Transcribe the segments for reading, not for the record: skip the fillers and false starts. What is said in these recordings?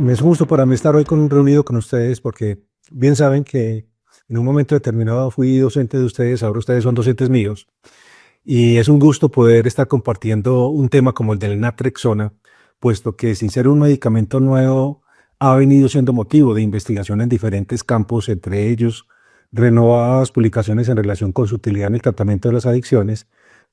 Me es justo para mí estar hoy reunido con ustedes porque bien saben que en un momento determinado fui docente de ustedes, ahora ustedes son docentes míos y es un gusto poder estar compartiendo un tema como el del naltrexona, puesto que sin ser un medicamento nuevo ha venido siendo motivo de investigación en diferentes campos, entre ellos renovadas publicaciones en relación con su utilidad en el tratamiento de las adicciones,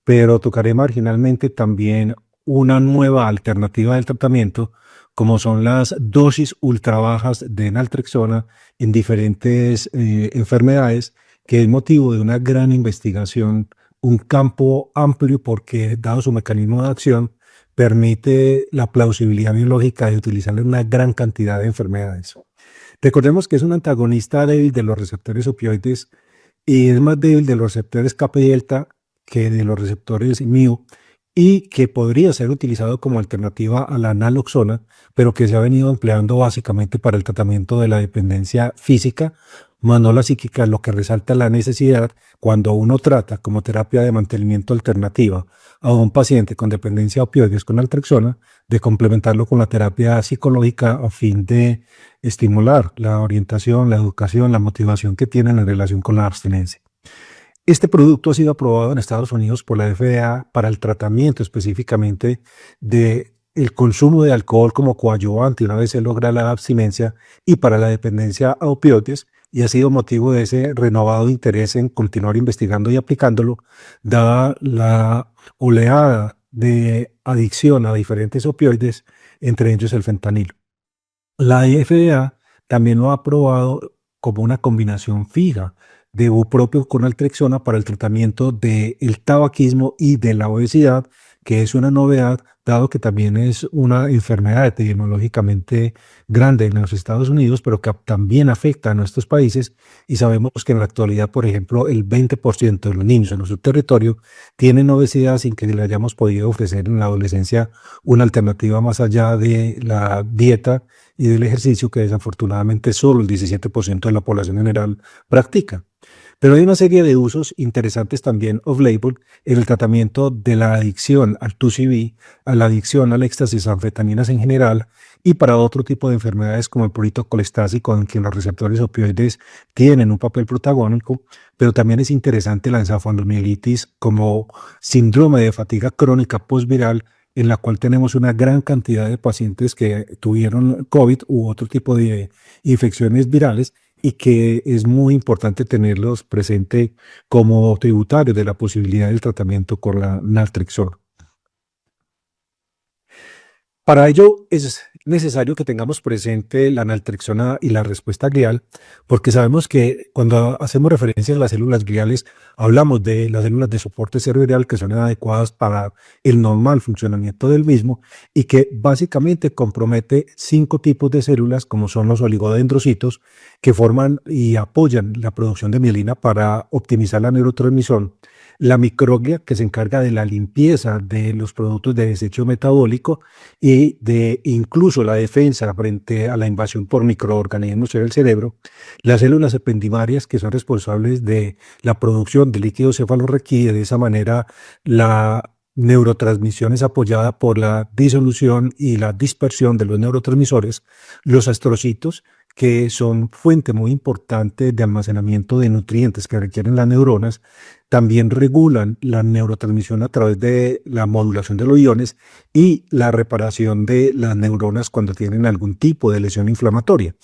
pero tocaré marginalmente también una nueva alternativa del tratamiento como son las dosis ultra bajas de naltrexona en diferentes enfermedades, que es motivo de una gran investigación, un campo amplio porque, dado su mecanismo de acción, permite la plausibilidad biológica de utilizarlo en una gran cantidad de enfermedades. Recordemos que es un antagonista débil de los receptores opioides y es más débil de los receptores kappa y delta que de los receptores mu, y que podría ser utilizado como alternativa a la naloxona, pero que se ha venido empleando básicamente para el tratamiento de la dependencia física, más no la psíquica, lo que resalta la necesidad cuando uno trata como terapia de mantenimiento alternativa a un paciente con dependencia a opioides con naltrexona, de complementarlo con la terapia psicológica a fin de estimular la orientación, la educación, la motivación que tienen en relación con la abstinencia. Este producto ha sido aprobado en Estados Unidos por la FDA para el tratamiento específicamente de el consumo de alcohol como coadyuvante una vez se logra la abstinencia y para la dependencia a opioides, y ha sido motivo de ese renovado interés en continuar investigando y aplicándolo, dada la oleada de adicción a diferentes opioides, entre ellos el fentanilo. La FDA también lo ha aprobado como una combinación fija de bupropión con naltrexona para el tratamiento del tabaquismo y de la obesidad, que es una novedad, dado que también es una enfermedad epidemiológicamente grande en los Estados Unidos, pero que también afecta a nuestros países. Y sabemos que en la actualidad, por ejemplo, el 20% de los niños en nuestro territorio tienen obesidad sin que le hayamos podido ofrecer en la adolescencia una alternativa más allá de la dieta y del ejercicio que desafortunadamente solo el 17% de la población general practica. Pero hay una serie de usos interesantes también off-label en el tratamiento de la adicción al 2CB, a la adicción al éxtasis, a anfetaminas en general, y para otro tipo de enfermedades como el prurito colestásico, en que los receptores opioides tienen un papel protagónico, pero también es interesante la encefalomielitis como síndrome de fatiga crónica postviral, en la cual tenemos una gran cantidad de pacientes que tuvieron COVID u otro tipo de infecciones virales y que es muy importante tenerlos presente como tributarios de la posibilidad del tratamiento con la naltrexona. Para ello es necesario que tengamos presente la naltrexona y la respuesta glial, porque sabemos que cuando hacemos referencia a las células gliales, hablamos de las células de soporte cerebral que son adecuadas para el normal funcionamiento del mismo y que básicamente compromete 5 tipos de células, como son los oligodendrocitos, que forman y apoyan la producción de mielina para optimizar la neurotransmisión. La microglia, que se encarga de la limpieza de los productos de desecho metabólico y de incluso la defensa frente a la invasión por microorganismos en el cerebro. Las células ependimarias, que son responsables de la producción de líquido cefalorraquídeo, de esa manera la neurotransmisión es apoyada por la disolución y la dispersión de los neurotransmisores. Los astrocitos, que son fuente muy importante de almacenamiento de nutrientes que requieren las neuronas, también regulan la neurotransmisión a través de la modulación de los iones y la reparación de las neuronas cuando tienen algún tipo de lesión inflamatoria.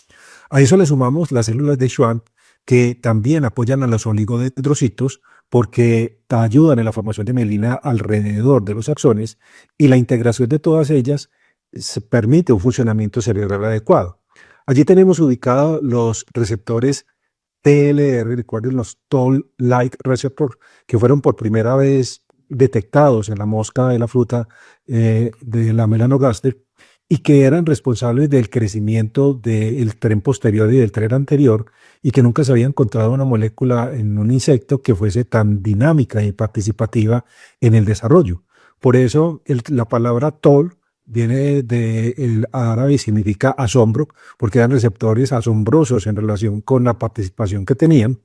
A eso le sumamos las células de Schwann, que también apoyan a los oligodendrocitos porque ayudan en la formación de mielina alrededor de los axones, y la integración de todas ellas permite un funcionamiento cerebral adecuado. Allí tenemos ubicados los receptores TLR, recuerden los Toll-like receptor, que fueron por primera vez detectados en la mosca de la fruta de la Melanogaster y que eran responsables del crecimiento del tren posterior y del tren anterior, y que nunca se había encontrado una molécula en un insecto que fuese tan dinámica y participativa en el desarrollo. Por eso la palabra Toll viene del árabe y significa asombro, porque eran receptores asombrosos en relación con la participación que tenían,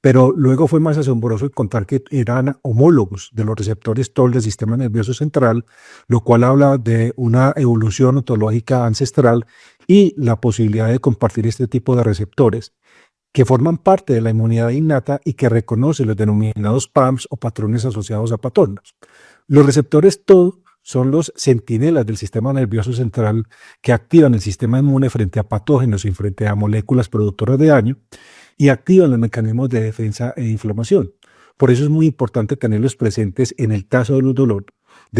pero luego fue más asombroso encontrar que eran homólogos de los receptores Toll del sistema nervioso central, lo cual habla de una evolución ontológica ancestral y la posibilidad de compartir este tipo de receptores que forman parte de la inmunidad innata y que reconocen los denominados PAMs o patrones asociados a patógenos. Los receptores TOD son los centinelas del sistema nervioso central que activan el sistema inmune frente a patógenos y frente a moléculas productoras de daño y activan los mecanismos de defensa e inflamación. Por eso es muy importante tenerlos presentes en el caso de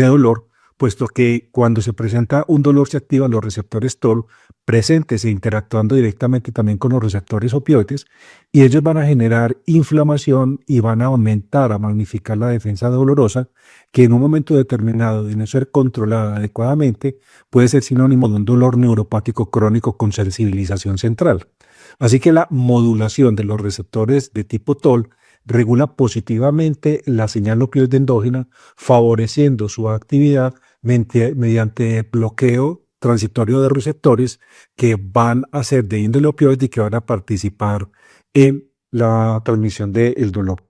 dolor, puesto que cuando se presenta un dolor se activan los receptores TOL presentes e interactuando directamente también con los receptores opioides y ellos van a generar inflamación y van a aumentar, a magnificar la defensa dolorosa que en un momento determinado de no ser controlada adecuadamente puede ser sinónimo de un dolor neuropático crónico con sensibilización central. Así que la modulación de los receptores de tipo TOL regula positivamente la señal opioide endógena, favoreciendo su actividad mediante bloqueo transitorio de receptores que van a ser de índole opioide y que van a participar en la transmisión del dolor.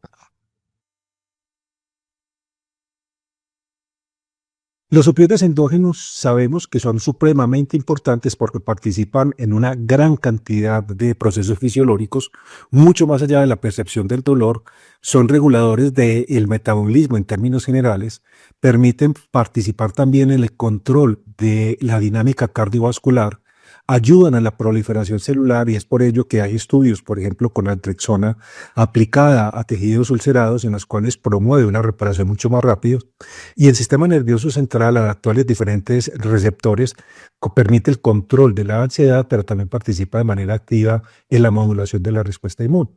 Los opioides endógenos sabemos que son supremamente importantes porque participan en una gran cantidad de procesos fisiológicos, mucho más allá de la percepción del dolor, son reguladores del metabolismo en términos generales, permiten participar también en el control de la dinámica cardiovascular, ayudan a la proliferación celular y es por ello que hay estudios, por ejemplo, con naltrexona aplicada a tejidos ulcerados en los cuales promueve una reparación mucho más rápida. Y el sistema nervioso central, al actuales diferentes receptores, permite el control de la ansiedad, pero también participa de manera activa en la modulación de la respuesta inmune.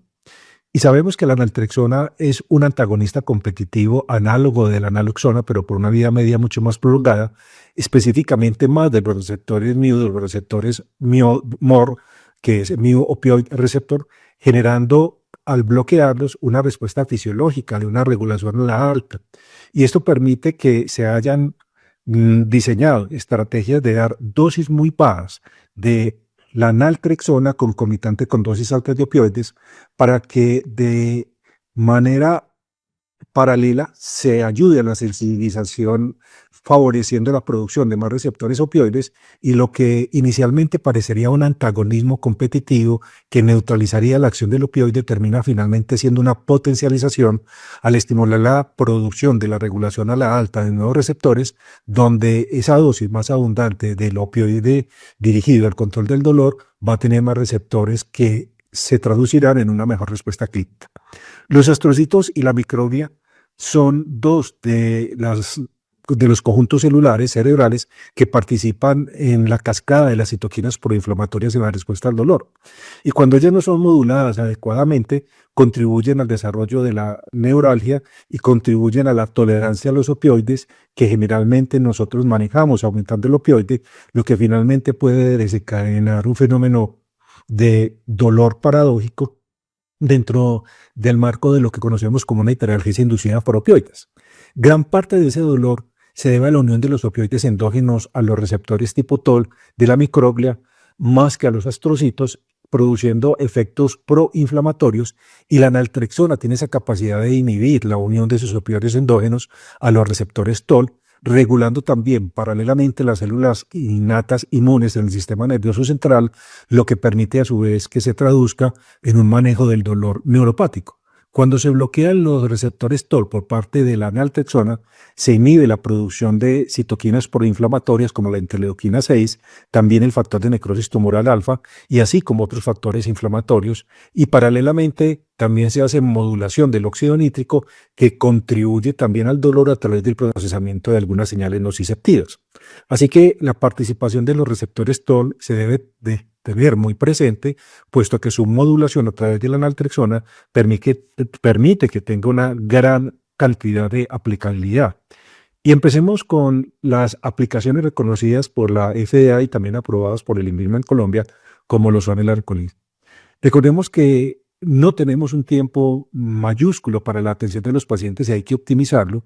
Y sabemos que la naltrexona es un antagonista competitivo análogo de la naloxona, pero por una vía media mucho más prolongada, específicamente más de los receptores MIO, de los receptores MOR, que es MIO opioid receptor, generando al bloquearlos una respuesta fisiológica de una regulación a la alta. Y esto permite que se hayan diseñado estrategias de dar dosis muy bajas de la naltrexona concomitante con dosis altas de opioides para que de manera paralela se ayude a la sensibilización favoreciendo la producción de más receptores opioides y lo que inicialmente parecería un antagonismo competitivo que neutralizaría la acción del opioide termina finalmente siendo una potencialización al estimular la producción de la regulación a la alta de nuevos receptores donde esa dosis más abundante del opioide dirigido al control del dolor va a tener más receptores que se traducirán en una mejor respuesta clínica. Los astrocitos y la microglia son dos de los conjuntos celulares cerebrales que participan en la cascada de las citoquinas proinflamatorias en la respuesta al dolor. Y cuando ellas no son moduladas adecuadamente, contribuyen al desarrollo de la neuralgia y contribuyen a la tolerancia a los opioides que generalmente nosotros manejamos, aumentando el opioide, lo que finalmente puede desencadenar un fenómeno de dolor paradójico dentro del marco de lo que conocemos como una hiperalgesia inducida por opioides. Gran parte de ese dolor se debe a la unión de los opioides endógenos a los receptores tipo TOL de la microglia más que a los astrocitos, produciendo efectos proinflamatorios y la naltrexona tiene esa capacidad de inhibir la unión de sus opioides endógenos a los receptores TOL, regulando también paralelamente las células innatas inmunes en el sistema nervioso central, lo que permite a su vez que se traduzca en un manejo del dolor neuropático. Cuando se bloquean los receptores TOL por parte de la naltrexona, se inhibe la producción de citoquinas proinflamatorias como la interleuquina 6, también el factor de necrosis tumoral alfa y así como otros factores inflamatorios. Y paralelamente también se hace modulación del óxido nítrico que contribuye también al dolor a través del procesamiento de algunas señales nociceptivas. Así que la participación de los receptores TOL se debe de tener muy presente, puesto que su modulación a través de la naltrexona permite que tenga una gran cantidad de aplicabilidad. Y empecemos con las aplicaciones reconocidas por la FDA y también aprobadas por el INVIMA en Colombia, como lo son el Arcolis. Recordemos que no tenemos un tiempo mayúsculo para la atención de los pacientes y hay que optimizarlo.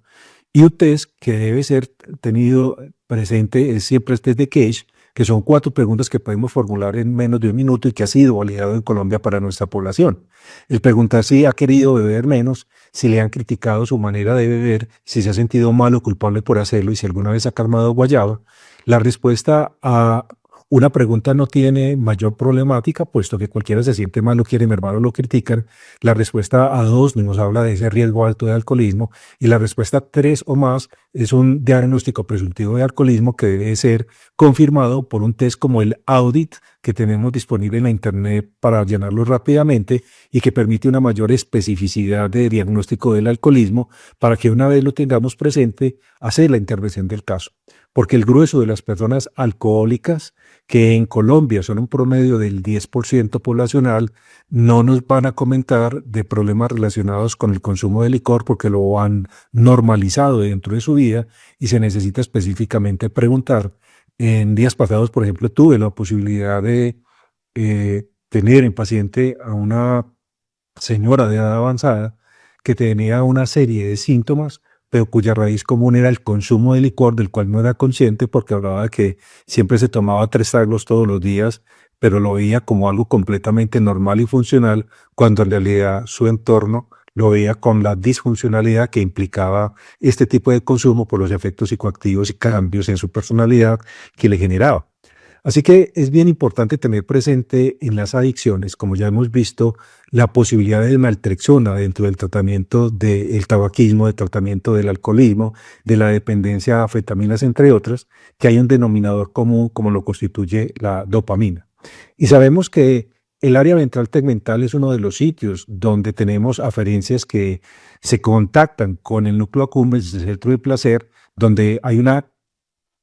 Y un test que debe ser tenido presente es siempre el test de Cage, que son 4 preguntas que podemos formular en menos de un minuto y que ha sido validado en Colombia para nuestra población. El preguntar si ha querido beber menos, si le han criticado su manera de beber, si se ha sentido mal o culpable por hacerlo y si alguna vez ha calmado guayaba. La respuesta a Una pregunta no tiene mayor problemática, puesto que cualquiera se siente mal, lo quiere mermar o lo critican. La respuesta a dos nos habla de ese riesgo alto de alcoholismo y la respuesta tres o más es un diagnóstico presuntivo de alcoholismo que debe ser confirmado por un test como el Audit que tenemos disponible en la internet para llenarlo rápidamente y que permite una mayor especificidad de diagnóstico del alcoholismo para que una vez lo tengamos presente, hacer la intervención del caso. Porque el grueso de las personas alcohólicas, que en Colombia son un promedio del 10% poblacional, no nos van a comentar de problemas relacionados con el consumo de licor porque lo han normalizado dentro de su vida y se necesita específicamente preguntar. En días pasados, por ejemplo, tuve la posibilidad de tener en paciente a una señora de edad avanzada que tenía una serie de síntomas, pero cuya raíz común era el consumo de licor, del cual no era consciente porque hablaba de que siempre se tomaba 3 tragos todos los días, pero lo veía como algo completamente normal y funcional, cuando en realidad su entorno lo veía con la disfuncionalidad que implicaba este tipo de consumo por los efectos psicoactivos y cambios en su personalidad que le generaba. Así que es bien importante tener presente en las adicciones, como ya hemos visto, la posibilidad de naltrexona dentro del tratamiento del tabaquismo, del tratamiento del alcoholismo, de la dependencia a anfetaminas, entre otras, que hay un denominador común como lo constituye la dopamina. Y sabemos que el área ventral tegmental es uno de los sitios donde tenemos aferencias que se contactan con el núcleo accumbens del centro de placer, donde hay una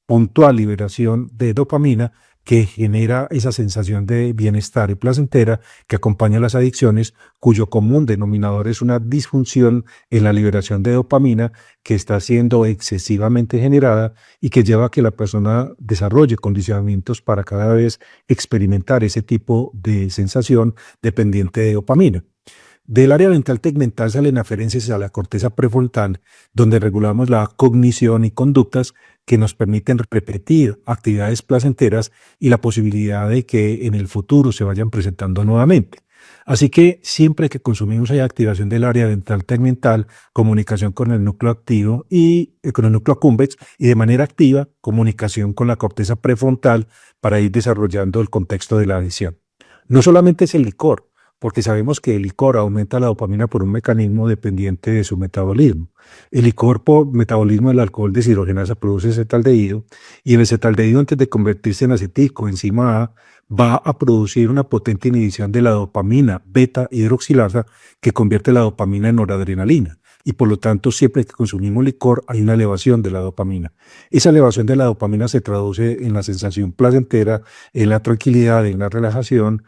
puntual liberación de dopamina que genera esa sensación de bienestar y placentera que acompaña a las adicciones, cuyo común denominador es una disfunción en la liberación de dopamina que está siendo excesivamente generada y que lleva a que la persona desarrolle condicionamientos para cada vez experimentar ese tipo de sensación dependiente de dopamina. Del área ventral tegmental salen aferencias a la corteza prefrontal, donde regulamos la cognición y conductas que nos permiten repetir actividades placenteras y la posibilidad de que en el futuro se vayan presentando nuevamente. Así que siempre que consumimos hay activación del área ventral tegmental, comunicación con el núcleo activo y con el núcleo accumbens y de manera activa comunicación con la corteza prefrontal para ir desarrollando el contexto de la adicción. No solamente es el licor, porque sabemos que el licor aumenta la dopamina por un mecanismo dependiente de su metabolismo. El licor por metabolismo del alcohol deshidrogenasa produce acetaldehído y el acetaldehído, antes de convertirse en acetilcoenzima A, va a producir una potente inhibición de la dopamina beta hidroxilasa que convierte la dopamina en noradrenalina. Y por lo tanto, siempre que consumimos licor hay una elevación de la dopamina. Esa elevación de la dopamina se traduce en la sensación placentera, en la tranquilidad, en la relajación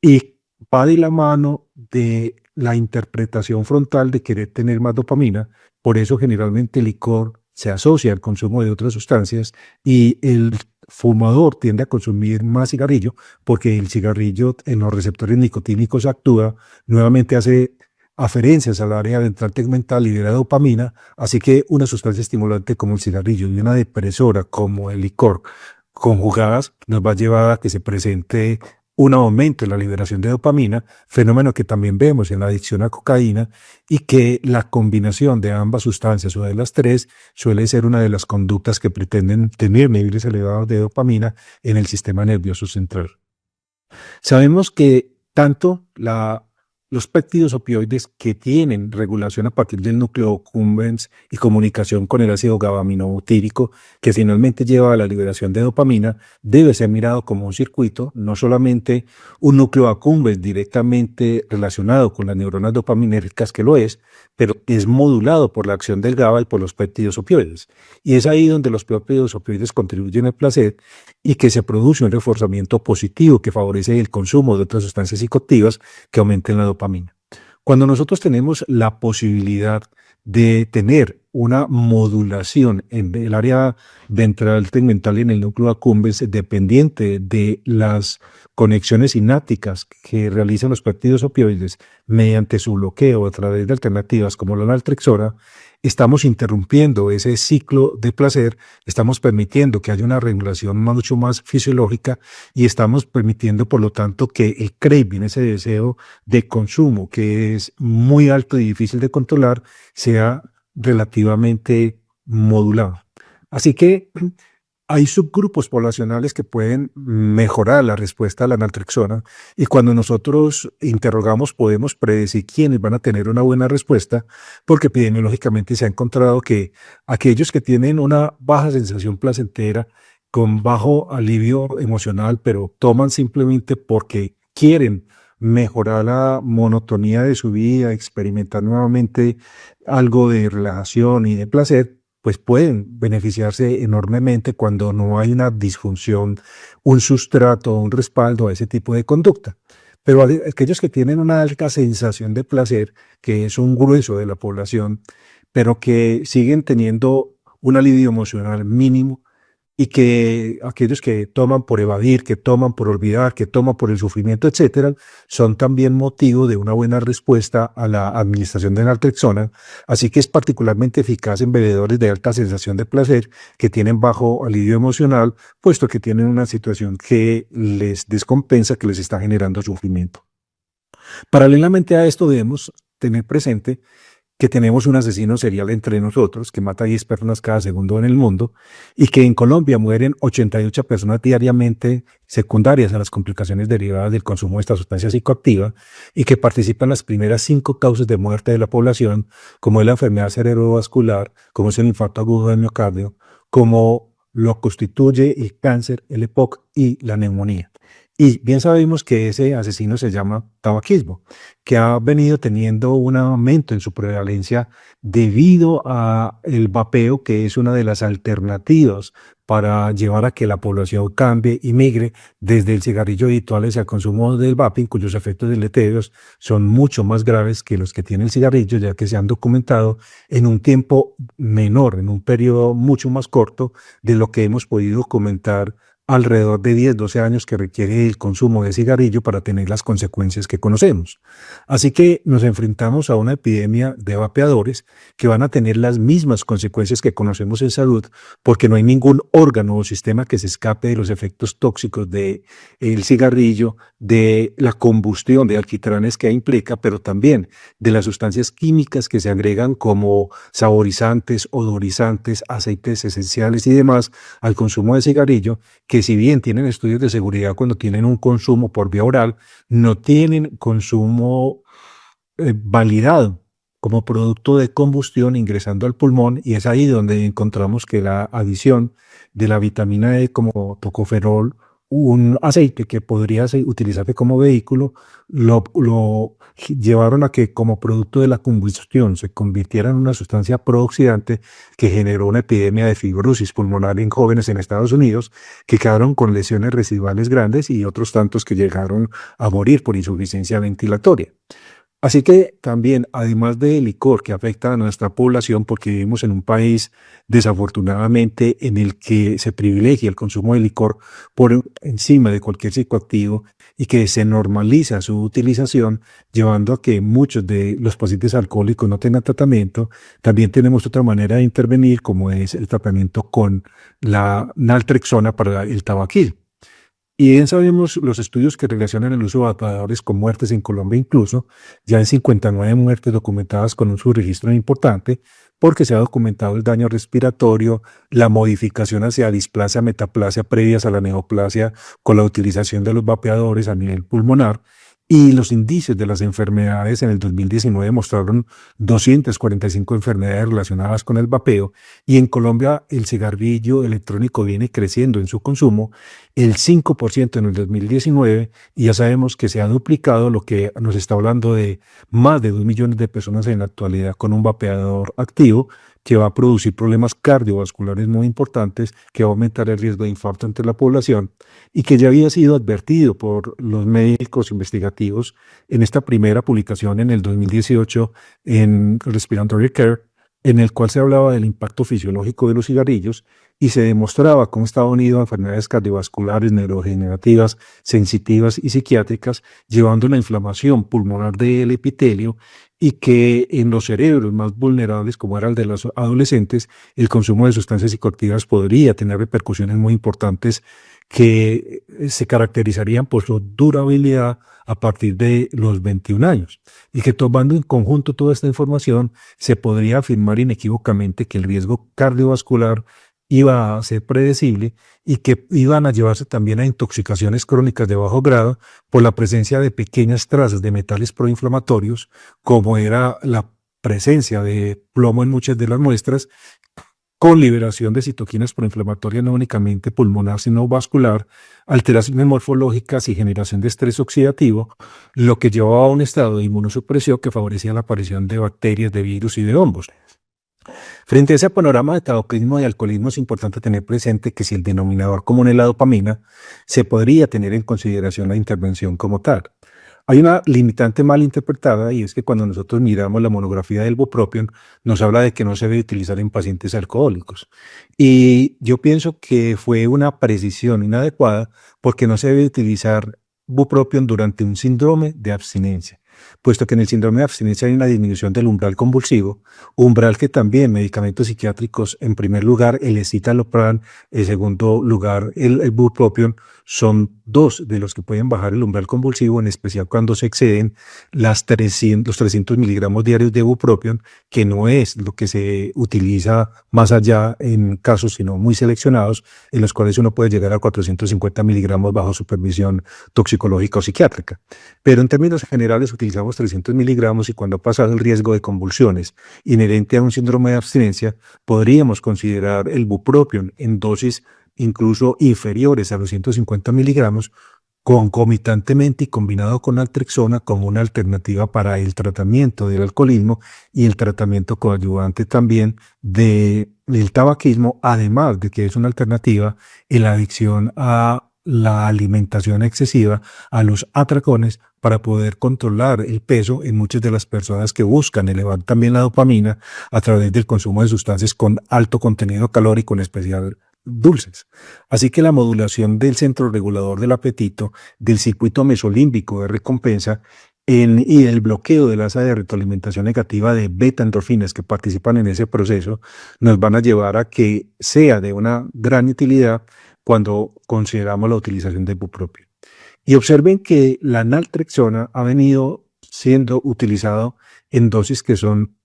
y va de la mano de la interpretación frontal de querer tener más dopamina. Por eso generalmente el licor se asocia al consumo de otras sustancias y el fumador tiende a consumir más cigarrillo porque el cigarrillo en los receptores nicotínicos actúa, nuevamente hace aferencias al área ventral tegmental, libera dopamina, así que una sustancia estimulante como el cigarrillo y una depresora como el licor conjugadas nos va a llevar a que se presente un aumento en la liberación de dopamina, fenómeno que también vemos en la adicción a cocaína y que la combinación de ambas sustancias o de las tres suele ser una de las conductas que pretenden tener niveles elevados de dopamina en el sistema nervioso central. Sabemos que tanto los péptidos opioides que tienen regulación a partir del núcleo accumbens y comunicación con el ácido GABA-aminobutírico, que finalmente lleva a la liberación de dopamina, debe ser mirado como un circuito, no solamente un núcleo accumbens directamente relacionado con las neuronas dopaminérgicas, que lo es, pero es modulado por la acción del GABA y por los péptidos opioides. Y es ahí donde los péptidos opioides contribuyen al placer y que se produce un reforzamiento positivo que favorece el consumo de otras sustancias psicoactivas que aumenten la dopamina. Cuando nosotros tenemos la posibilidad de tener una modulación en el área ventral tegmental y en el núcleo accumbens dependiente de las conexiones sinápticas que realizan los péptidos opioides mediante su bloqueo a través de alternativas como la naltrexona, estamos interrumpiendo ese ciclo de placer, estamos permitiendo que haya una regulación mucho más fisiológica y estamos permitiendo, por lo tanto, que el craving, ese deseo de consumo que es muy alto y difícil de controlar, sea relativamente modulado. Así que hay subgrupos poblacionales que pueden mejorar la respuesta a la naltrexona y cuando nosotros interrogamos podemos predecir quiénes van a tener una buena respuesta porque epidemiológicamente se ha encontrado que aquellos que tienen una baja sensación placentera con bajo alivio emocional, pero toman simplemente porque quieren mejorar la monotonía de su vida, experimentar nuevamente algo de relajación y de placer, pues pueden beneficiarse enormemente cuando no hay una disfunción, un sustrato, un respaldo a ese tipo de conducta. Pero aquellos que tienen una alta sensación de placer, que es un grueso de la población, pero que siguen teniendo un alivio emocional mínimo, y que aquellos que toman por evadir, que toman por olvidar, que toman por el sufrimiento, etcétera, son también motivo de una buena respuesta a la administración de naltrexona, así que es particularmente eficaz en bebedores de alta sensación de placer que tienen bajo alivio emocional, puesto que tienen una situación que les descompensa, que les está generando sufrimiento. Paralelamente a esto debemos tener presente que tenemos un asesino serial entre nosotros que mata a 10 personas cada segundo en el mundo y que en Colombia mueren 88 personas diariamente secundarias a las complicaciones derivadas del consumo de esta sustancia psicoactiva y que participan en las primeras 5 causas de muerte de la población, como es la enfermedad cerebrovascular, como es el infarto agudo del miocardio, como lo constituye el cáncer, el EPOC y la neumonía. Y bien sabemos que ese asesino se llama tabaquismo, que ha venido teniendo un aumento en su prevalencia debido a el vapeo, que es una de las alternativas para llevar a que la población cambie y migre desde el cigarrillo habitual hacia el consumo del vaping, cuyos efectos deleterios son mucho más graves que los que tiene el cigarrillo, ya que se han documentado en un tiempo menor, en un periodo mucho más corto de lo que hemos podido documentar alrededor de 10, 12 años que requiere el consumo de cigarrillo para tener las consecuencias que conocemos. Así que nos enfrentamos a una epidemia de vapeadores que van a tener las mismas consecuencias que conocemos en salud, porque no hay ningún órgano o sistema que se escape de los efectos tóxicos del cigarrillo, de la combustión de alquitranes que implica, pero también de las sustancias químicas que se agregan como saborizantes, odorizantes, aceites esenciales y demás al consumo de cigarrillo, que si bien tienen estudios de seguridad cuando tienen un consumo por vía oral, no tienen consumo validado como producto de combustión ingresando al pulmón, y es ahí donde encontramos que la adición de la vitamina E como tocoferol, un aceite que podría utilizarse como vehículo, lo llevaron a que como producto de la combustión se convirtiera en una sustancia prooxidante que generó una epidemia de fibrosis pulmonar en jóvenes en Estados Unidos que quedaron con lesiones residuales grandes y otros tantos que llegaron a morir por insuficiencia ventilatoria. Así que también, además del licor que afecta a nuestra población, porque vivimos en un país desafortunadamente en el que se privilegia el consumo de licor por encima de cualquier psicoactivo y que se normaliza su utilización, llevando a que muchos de los pacientes alcohólicos no tengan tratamiento, también tenemos otra manera de intervenir, como es el tratamiento con la naltrexona para el tabaquismo. Y bien sabemos los estudios que relacionan el uso de vapeadores con muertes en Colombia, incluso ya en 59 muertes documentadas con un subregistro importante, porque se ha documentado el daño respiratorio, la modificación hacia displasia, metaplasia previas a la neoplasia con la utilización de los vapeadores a nivel pulmonar. Y los indicios de las enfermedades en el 2019 mostraron 245 enfermedades relacionadas con el vapeo, y en Colombia el cigarrillo electrónico viene creciendo en su consumo el 5% en el 2019 y ya sabemos que se ha duplicado, lo que nos está hablando de más de 2 millones de personas en la actualidad con un vapeador activo que va a producir problemas cardiovasculares muy importantes, que va a aumentar el riesgo de infarto entre la población y que ya había sido advertido por los médicos investigativos en esta primera publicación en el 2018 en Respiratory Care, en el cual se hablaba del impacto fisiológico de los cigarrillos y se demostraba cómo estaba unido a enfermedades cardiovasculares, neurodegenerativas, sensitivas y psiquiátricas, llevando a la inflamación pulmonar del epitelio, y que en los cerebros más vulnerables, como era el de los adolescentes, el consumo de sustancias psicoactivas podría tener repercusiones muy importantes que se caracterizarían por su durabilidad a partir de los 21 años. Y que tomando en conjunto toda esta información, se podría afirmar inequívocamente que el riesgo cardiovascular iba a ser predecible y que iban a llevarse también a intoxicaciones crónicas de bajo grado por la presencia de pequeñas trazas de metales proinflamatorios, como era la presencia de plomo en muchas de las muestras, con liberación de citoquinas proinflamatorias no únicamente pulmonar, sino vascular, alteraciones morfológicas y generación de estrés oxidativo, lo que llevaba a un estado de inmunosupresión que favorecía la aparición de bacterias, de virus y de hongos. Frente a ese panorama de tabaquismo y alcoholismo es importante tener presente que si el denominador común es la dopamina, se podría tener en consideración la intervención como tal. Hay una limitante mal interpretada y es que cuando nosotros miramos la monografía del bupropión nos habla de que no se debe utilizar en pacientes alcohólicos. Y yo pienso que fue una precisión inadecuada porque no se debe utilizar bupropión durante un síndrome de abstinencia, puesto que en el síndrome de abstinencia hay una disminución del umbral convulsivo, umbral que también medicamentos psiquiátricos, en primer lugar el escitalopram, en segundo lugar el bupropión, son dos de los que pueden bajar el umbral convulsivo, en especial cuando se exceden los 300 miligramos diarios de bupropión, que no es lo que se utiliza más allá en casos, sino muy seleccionados, en los cuales uno puede llegar a 450 miligramos bajo supervisión toxicológica o psiquiátrica. Pero en términos generales utilizamos 300 miligramos y cuando pasa el riesgo de convulsiones inherente a un síndrome de abstinencia, podríamos considerar el bupropión en dosis incluso inferiores a los 150 miligramos, concomitantemente y combinado con naltrexona como una alternativa para el tratamiento del alcoholismo y el tratamiento coadyuvante también del tabaquismo, además de que es una alternativa en la adicción a la alimentación excesiva, a los atracones, para poder controlar el peso en muchas de las personas que buscan elevar también la dopamina a través del consumo de sustancias con alto contenido calórico, en especial dulces. Así que la modulación del centro regulador del apetito, del circuito mesolímbico de recompensa y el bloqueo de la asa de retroalimentación negativa de beta endorfinas que participan en ese proceso nos van a llevar a que sea de una gran utilidad cuando consideramos la utilización de bupropión. Y observen que la naltrexona ha venido siendo utilizado en dosis que son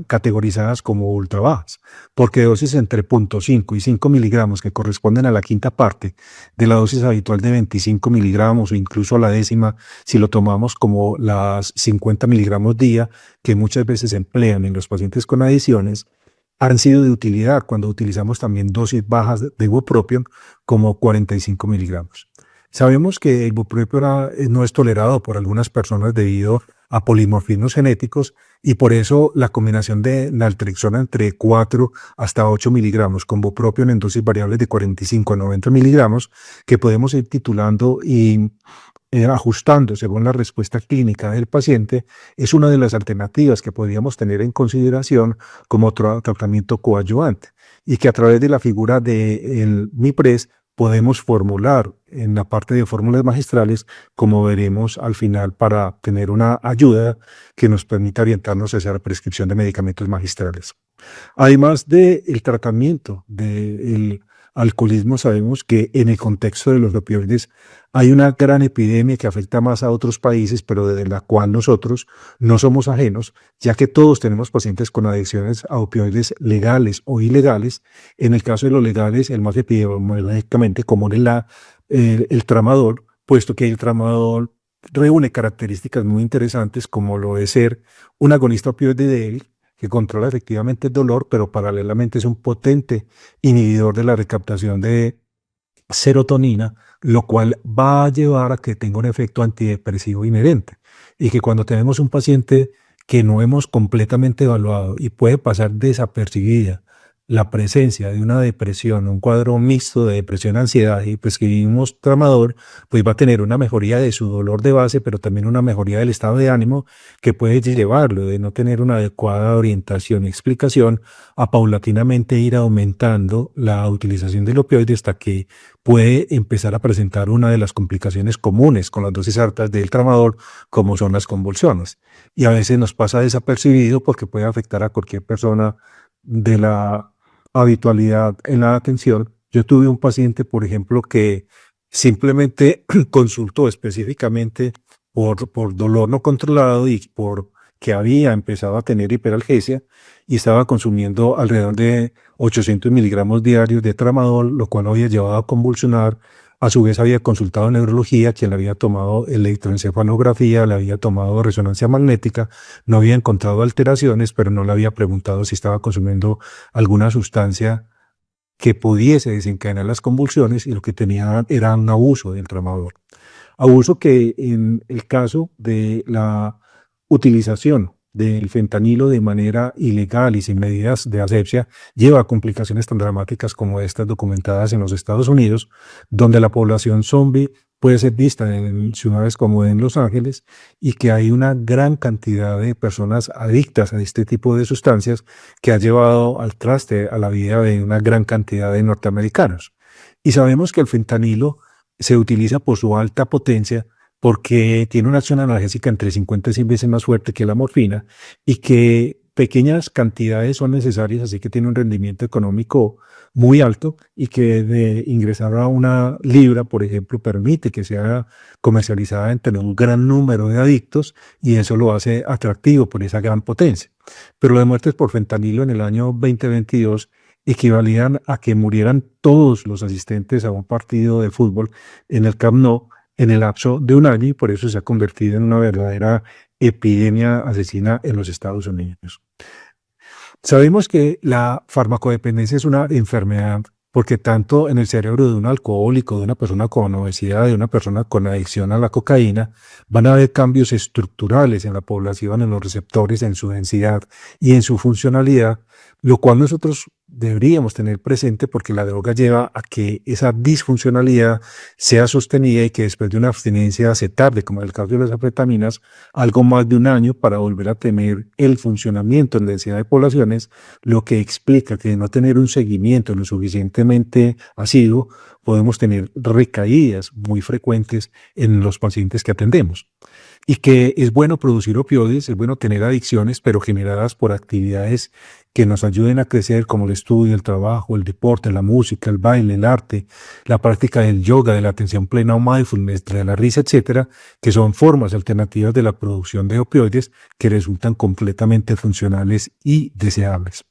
categorizadas como ultra bajas, porque dosis entre 0.5 y 5 miligramos, que corresponden a la quinta parte de la dosis habitual de 25 miligramos o incluso a la décima, si lo tomamos como las 50 miligramos día, que muchas veces se emplean en los pacientes con adiciones, han sido de utilidad cuando utilizamos también dosis bajas de bupropión como 45 miligramos. Sabemos que el bupropión no es tolerado por algunas personas debido a polimorfismos genéticos y por eso la combinación de naltrexona entre 4 hasta 8 miligramos con bupropión en dosis variables de 45 a 90 miligramos, que podemos ir titulando y ajustando según la respuesta clínica del paciente, es una de las alternativas que podríamos tener en consideración como tratamiento coadyuvante y que a través de la figura del MIPRES podemos formular en la parte de fórmulas magistrales, como veremos al final, para tener una ayuda que nos permita orientarnos hacia la prescripción de medicamentos magistrales. Además del tratamiento del alcoholismo, sabemos que en el contexto de los opioides hay una gran epidemia que afecta más a otros países, pero de la cual nosotros no somos ajenos, ya que todos tenemos pacientes con adicciones a opioides legales o ilegales. En el caso de los legales, el más epidemiológicamente común es el tramadol, puesto que el tramadol reúne características muy interesantes como lo de ser un agonista opioide débil, que controla efectivamente el dolor, pero paralelamente es un potente inhibidor de la recaptación de serotonina, lo cual va a llevar a que tenga un efecto antidepresivo inherente. Y que cuando tenemos un paciente que no hemos completamente evaluado y puede pasar desapercibida la presencia de una depresión, un cuadro mixto de depresión, ansiedad y prescribimos tramador, pues va a tener una mejoría de su dolor de base, pero también una mejoría del estado de ánimo que puede llevarlo de no tener una adecuada orientación y explicación a paulatinamente ir aumentando la utilización del opioide hasta que puede empezar a presentar una de las complicaciones comunes con las dosis altas del tramador, como son las convulsiones. Y a veces nos pasa desapercibido porque puede afectar a cualquier persona de la habitualidad en la atención. Yo tuve un paciente, por ejemplo, que simplemente consultó específicamente por dolor no controlado y por que había empezado a tener hiperalgesia y estaba consumiendo alrededor de 800 miligramos diarios de tramadol, lo cual lo había llevado a convulsionar. A su vez había consultado a neurología, quien le había tomado electroencefalografía, le había tomado resonancia magnética, no había encontrado alteraciones, pero no le había preguntado si estaba consumiendo alguna sustancia que pudiese desencadenar las convulsiones, y lo que tenía era un abuso del tramador. Abuso que en el caso de la utilización del fentanilo de manera ilegal y sin medidas de asepsia lleva a complicaciones tan dramáticas como estas documentadas en los Estados Unidos, donde la población zombie puede ser vista en ciudades como en Los Ángeles, y que hay una gran cantidad de personas adictas a este tipo de sustancias que ha llevado al traste a la vida de una gran cantidad de norteamericanos. Y sabemos que el fentanilo se utiliza por su alta potencia, porque tiene una acción analgésica entre 50 y 100 veces más fuerte que la morfina, y que pequeñas cantidades son necesarias, así que tiene un rendimiento económico muy alto, y que de ingresar a una libra, por ejemplo, permite que sea comercializada entre un gran número de adictos, y eso lo hace atractivo por esa gran potencia. Pero las muertes por fentanilo en el año 2022 equivalían a que murieran todos los asistentes a un partido de fútbol en el Camp Nou en el lapso de un año, y por eso se ha convertido en una verdadera epidemia asesina en los Estados Unidos. Sabemos que la farmacodependencia es una enfermedad porque tanto en el cerebro de un alcohólico, de una persona con obesidad, de una persona con adicción a la cocaína, van a haber cambios estructurales en la población, en los receptores, en su densidad y en su funcionalidad, lo cual nosotros deberíamos tener presente, porque la droga lleva a que esa disfuncionalidad sea sostenida y que después de una abstinencia se tarde, como en el caso de las anfetaminas, algo más de un año para volver a tener el funcionamiento en densidad de poblaciones, lo que explica que de no tener un seguimiento lo suficientemente asiduo, podemos tener recaídas muy frecuentes en los pacientes que atendemos. Y que es bueno producir opioides, es bueno tener adicciones, pero generadas por actividades que nos ayuden a crecer, como el estudio, el trabajo, el deporte, la música, el baile, el arte, la práctica del yoga, de la atención plena o mindfulness, de la risa, etcétera, que son formas alternativas de la producción de opioides que resultan completamente funcionales y deseables.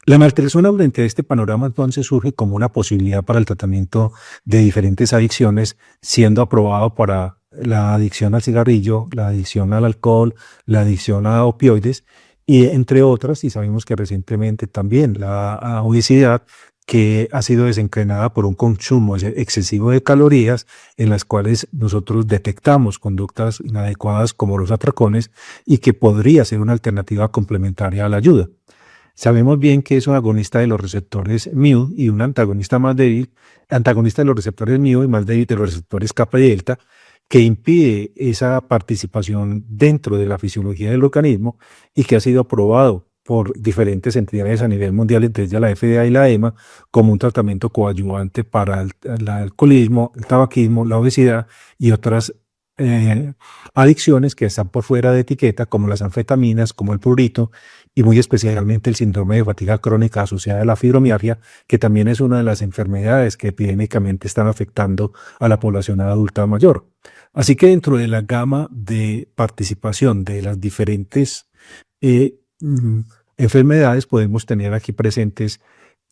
La naltrexona, frente a este panorama, entonces surge como una posibilidad para el tratamiento de diferentes adicciones, siendo aprobado para la adicción al cigarrillo, la adicción al alcohol, la adicción a opioides, y entre otras, y sabemos que recientemente también la obesidad, que ha sido desencadenada por un consumo excesivo de calorías, en las cuales nosotros detectamos conductas inadecuadas como los atracones, y que podría ser una alternativa complementaria a la ayuda. Sabemos bien que es un agonista de los receptores mu y un antagonista más débil, antagonista de los receptores mu y más débil de los receptores kappa y delta, que impide esa participación dentro de la fisiología del organismo, y que ha sido aprobado por diferentes entidades a nivel mundial, entre ellas la FDA y la EMA, como un tratamiento coadyuvante para el alcoholismo, el tabaquismo, la obesidad y otras adicciones que están por fuera de etiqueta, como las anfetaminas, como el prurito, y muy especialmente el síndrome de fatiga crónica asociada a la fibromialgia, que también es una de las enfermedades que epidémicamente están afectando a la población adulta mayor. Así que dentro de la gama de participación de las diferentes eh, mm, enfermedades, podemos tener aquí presentes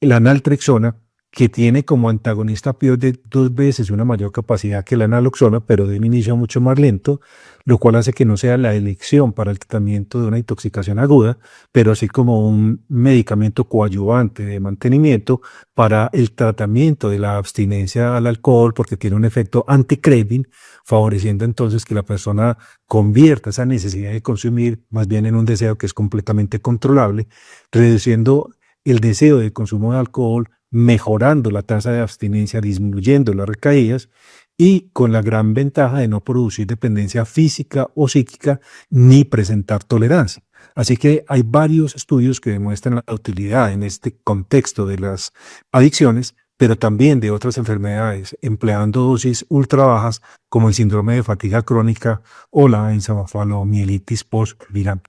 la naltrexona, que tiene como antagonista opioide 2 veces una mayor capacidad que la naloxona, pero de un inicio mucho más lento, lo cual hace que no sea la elección para el tratamiento de una intoxicación aguda, pero así como un medicamento coadyuvante de mantenimiento para el tratamiento de la abstinencia al alcohol, porque tiene un efecto anti-craving, favoreciendo entonces que la persona convierta esa necesidad de consumir más bien en un deseo que es completamente controlable, reduciendo el deseo de consumo de alcohol, mejorando la tasa de abstinencia, disminuyendo las recaídas, y con la gran ventaja de no producir dependencia física o psíquica ni presentar tolerancia. Así que hay varios estudios que demuestran la utilidad en este contexto de las adicciones, pero también de otras enfermedades, empleando dosis ultra bajas como el síndrome de fatiga crónica o la encefalomielitis postviral.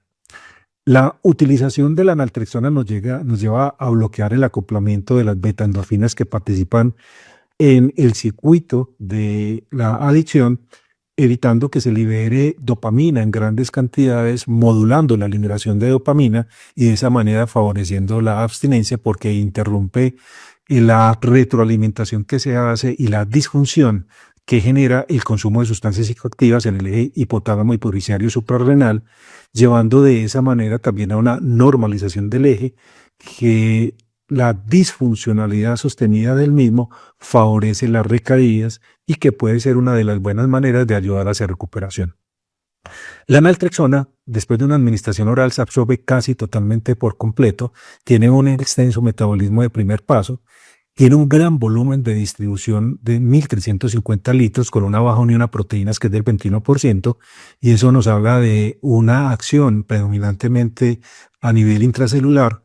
La utilización de la naltrexona nos lleva a bloquear el acoplamiento de las beta-endorfinas que participan en el circuito de la adicción, evitando que se libere dopamina en grandes cantidades, modulando la liberación de dopamina y de esa manera favoreciendo la abstinencia porque interrumpe la retroalimentación que se hace y la disfunción que genera el consumo de sustancias psicoactivas en el eje hipotálamo hipofisiario suprarrenal, llevando de esa manera también a una normalización del eje que la disfuncionalidad sostenida del mismo favorece las recaídas y que puede ser una de las buenas maneras de ayudar a hacer recuperación. La naltrexona, después de una administración oral, se absorbe casi totalmente por completo, tiene un extenso metabolismo de primer paso, tiene un gran volumen de distribución de 1.350 litros con una baja unión a proteínas que es del 21%, y eso nos habla de una acción predominantemente a nivel intracelular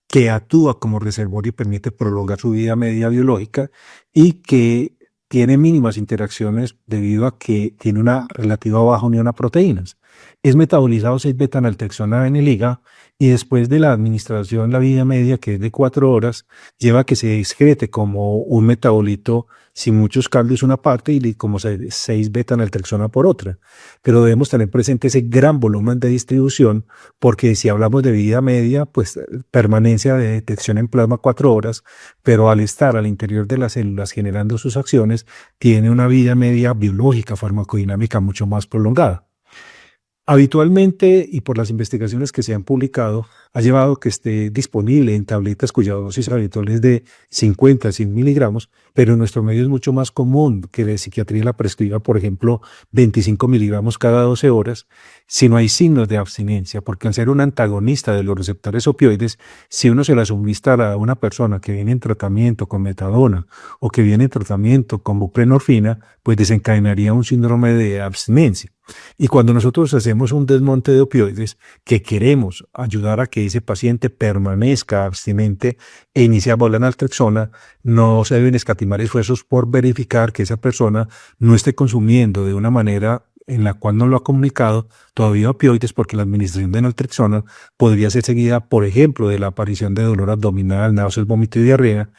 que actúa como reservorio y permite prolongar su vida media biológica y que tiene mínimas interacciones debido a que tiene una relativa baja unión a proteínas. Es metabolizado 6-beta-naltrexona en el hígado y después de la administración, la vida media, que es de 4 horas, lleva a que se excrete como un metabolito sin muchos cambios una parte y como 6-beta-naltrexona por otra. Pero debemos tener presente ese gran volumen de distribución porque si hablamos de vida media, pues permanencia de detección en plasma 4 horas, pero al estar al interior de las células generando sus acciones, tiene una vida media biológica farmacodinámica mucho más prolongada. Habitualmente, y por las investigaciones que se han publicado, ha llevado a que esté disponible en tabletas cuya dosis habitual es de 50 a 100 miligramos, pero en nuestro medio es mucho más común que la psiquiatría la prescriba, por ejemplo, 25 miligramos cada 12 horas, si no hay signos de abstinencia, porque al ser un antagonista de los receptores opioides, si uno se la suministra a una persona que viene en tratamiento con metadona o que viene en tratamiento con buprenorfina, pues desencadenaría un síndrome de abstinencia. Y cuando nosotros hacemos un desmonte de opioides, que queremos ayudar a que ese paciente permanezca abstinente e iniciamos la naltrexona, no se deben escatimar esfuerzos por verificar que esa persona no esté consumiendo de una manera en la cual no lo ha comunicado todavía opioides, porque la administración de naltrexona podría ser seguida, por ejemplo, de la aparición de dolor abdominal, náuseas, vómito y diarrea,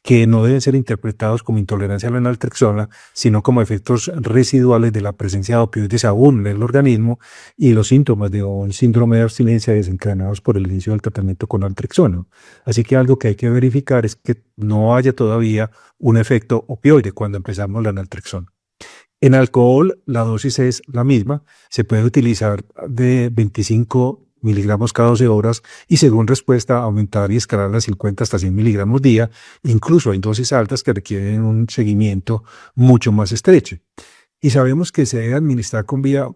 que no deben ser interpretados como intolerancia a la naltrexona, sino como efectos residuales de la presencia de opioides aún en el organismo y los síntomas de un síndrome de abstinencia desencadenados por el inicio del tratamiento con naltrexona. Así que algo que hay que verificar es que no haya todavía un efecto opioide cuando empezamos la naltrexona. En alcohol, la dosis es la misma, se puede utilizar de 25 miligramos cada 12 horas y según respuesta aumentar y escalar a 50 hasta 100 miligramos día. Incluso hay dosis altas que requieren un seguimiento mucho más estrecho. Y sabemos que se debe administrar con vía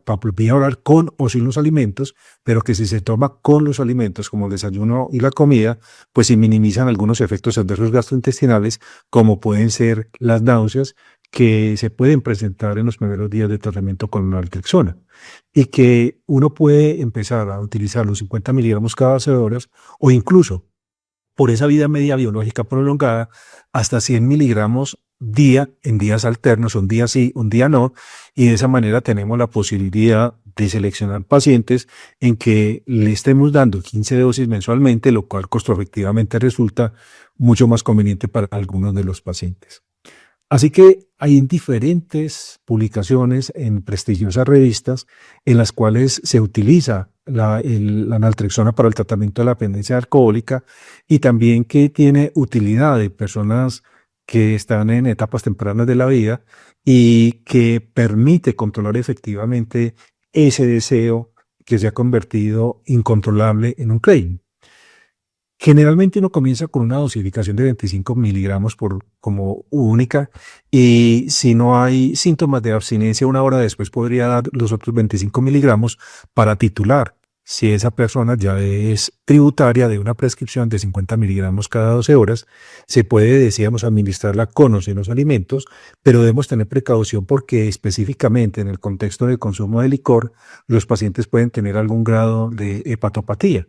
oral con o sin los alimentos, pero que si se toma con los alimentos como el desayuno y la comida, pues se minimizan algunos efectos adversos gastrointestinales como pueden ser las náuseas que se pueden presentar en los primeros días de tratamiento con naltrexona y que uno puede empezar a utilizar los 50 miligramos cada 12 horas o incluso por esa vida media biológica prolongada hasta 100 miligramos día en días alternos, un día sí, un día no, y de esa manera tenemos la posibilidad de seleccionar pacientes en que le estemos dando 15 dosis mensualmente, lo cual costo efectivamente resulta mucho más conveniente para algunos de los pacientes. Así que hay diferentes publicaciones en prestigiosas revistas en las cuales se utiliza la naltrexona para el tratamiento de la dependencia alcohólica y también que tiene utilidad de personas que están en etapas tempranas de la vida y que permite controlar efectivamente ese deseo que se ha convertido incontrolable en un craving. Generalmente uno comienza con una dosificación de 25 miligramos como única y si no hay síntomas de abstinencia una hora después podría dar los otros 25 miligramos para titular. Si esa persona ya es tributaria de una prescripción de 50 miligramos cada 12 horas, se puede, decíamos, administrarla con o sin los alimentos, pero debemos tener precaución porque específicamente en el contexto de consumo de licor, los pacientes pueden tener algún grado de hepatopatía.